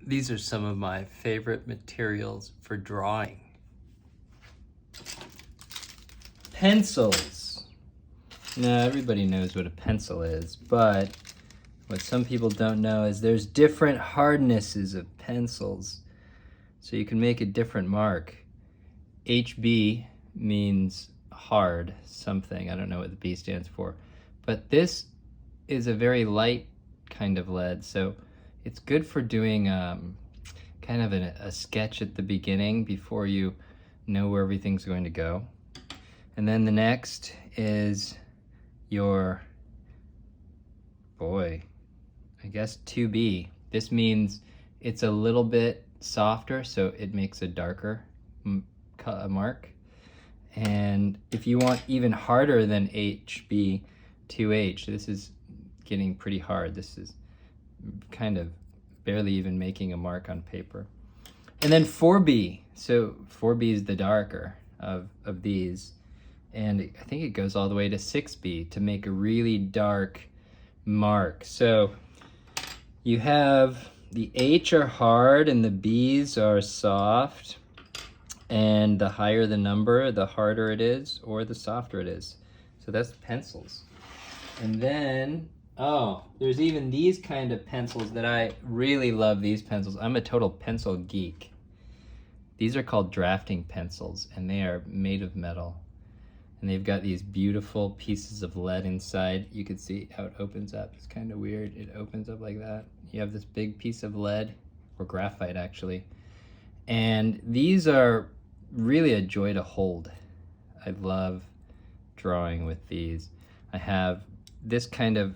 These are some of my favorite materials for drawing. Pencils. Now, everybody knows what a pencil is, but what some people don't know is there's different hardnesses of pencils. So you can make a different mark. HB means hard something. I don't know what the B stands for. But this is a very light kind of lead, so it's good for doing kind of a sketch at the beginning before you know where everything's going to go. And then the next is your, I guess 2B. This means it's a little bit softer, so it makes a darker mark. And if you want even harder than HB, 2H, this is getting pretty hard. This is kind of barely even making a mark on paper. And then 4B, so 4B is the darker of these. And I think it goes all the way to 6B to make a really dark mark. So you have the H are hard and the B's are soft. And the higher the number, the harder it is, or the softer it is. So that's the pencils. And then, there's even these kind of pencils that I really love these pencils. I'm a total pencil geek. These are called drafting pencils, and they are made of metal. And they've got these beautiful pieces of lead inside. You can see how it opens up. It's kind of weird. It opens up like that. You have this big piece of lead, or graphite actually. And these are really a joy to hold. I love drawing with these. I have this kind of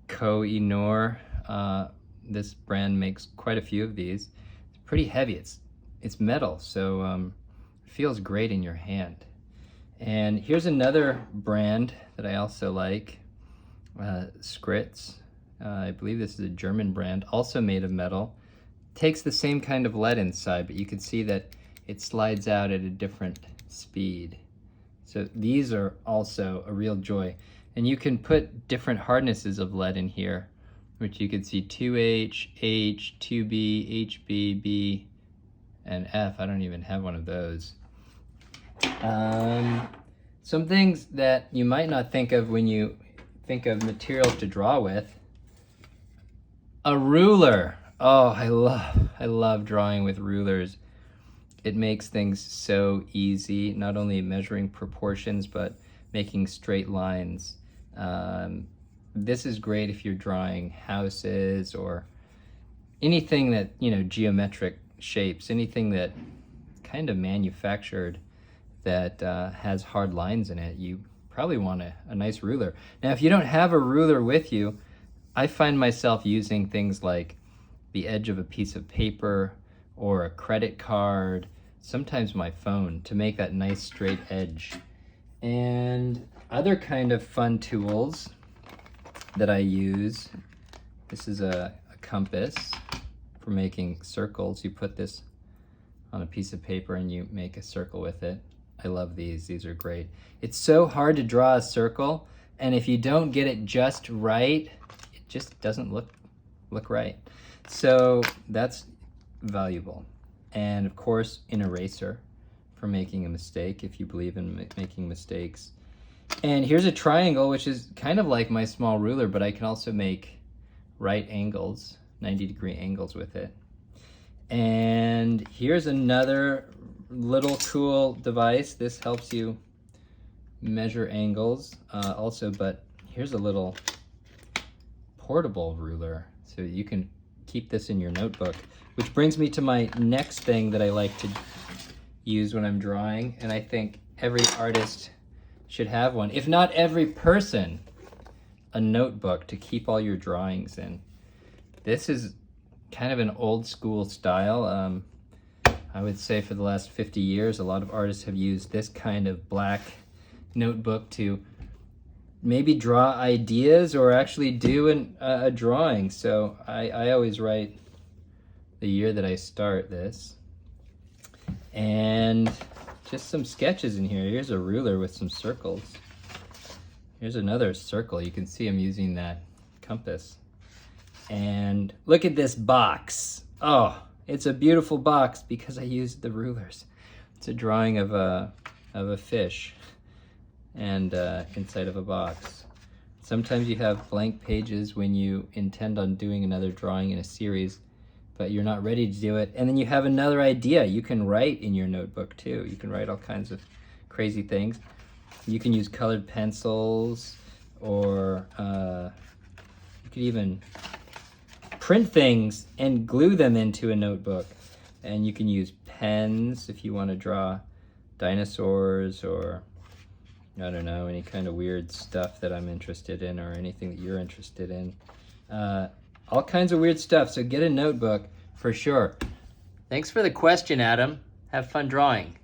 Koh-i-Noor. This brand makes quite a few of these. It's pretty heavy. It's metal, so it feels great in your hand. And here's another brand that I also like, Skritz. I believe this is a German brand, also made of metal. Takes the same kind of lead inside, but you can see that it slides out at a different speed. So these are also a real joy. And you can put different hardnesses of lead in here, which you can see 2H, H, 2B, HB, B, and F. I don't even have one of those. Some things that you might not think of when you think of materials to draw with. A ruler. Oh, I love drawing with rulers. It makes things so easy, not only measuring proportions, but making straight lines. This is great if you're drawing houses or anything that, geometric shapes, anything that kind of manufactured that has hard lines in it. You probably want a nice ruler. Now, if you don't have a ruler with you, I find myself using things like the edge of a piece of paper or a credit card, sometimes my phone, to make that nice straight edge. And other kind of fun tools that I use, this is a compass for making circles. You put this on a piece of paper and you make a circle with it. I love these. These are great. It's so hard to draw a circle, and if you don't get it just right, it just doesn't look right. So that's valuable. And of course, an eraser for making a mistake, if you believe in making mistakes. And here's a triangle, which is kind of like my small ruler, but I can also make right angles, 90-degree angles with it. And here's another little cool device. This helps you measure angles also, but here's a little portable ruler, so you can keep this in your notebook. Which brings me to my next thing that I like to use when I'm drawing, and I think every artist should have one, if not every person, a notebook to keep all your drawings in. This is kind of an old school style. I would say for the last 50 years, a lot of artists have used this kind of black notebook to maybe draw ideas or actually do a drawing. So I always write the year that I start this. And just some sketches in here. Here's a ruler with some circles. Here's another circle. You can see I'm using that compass. And look at this box. Oh, it's a beautiful box because I used the rulers. It's a drawing of a fish and inside of a box. Sometimes you have blank pages when you intend on doing another drawing in a series, but you're not ready to do it, and then you have another idea. You can write in your notebook too. You can write all kinds of crazy things. You can use colored pencils, or you could even print things and glue them into a notebook. And you can use pens if you want to draw dinosaurs, or I don't know, any kind of weird stuff that I'm interested in, or anything that you're interested in. All kinds of weird stuff, so get a notebook for sure. Thanks for the question, Adam. Have fun drawing.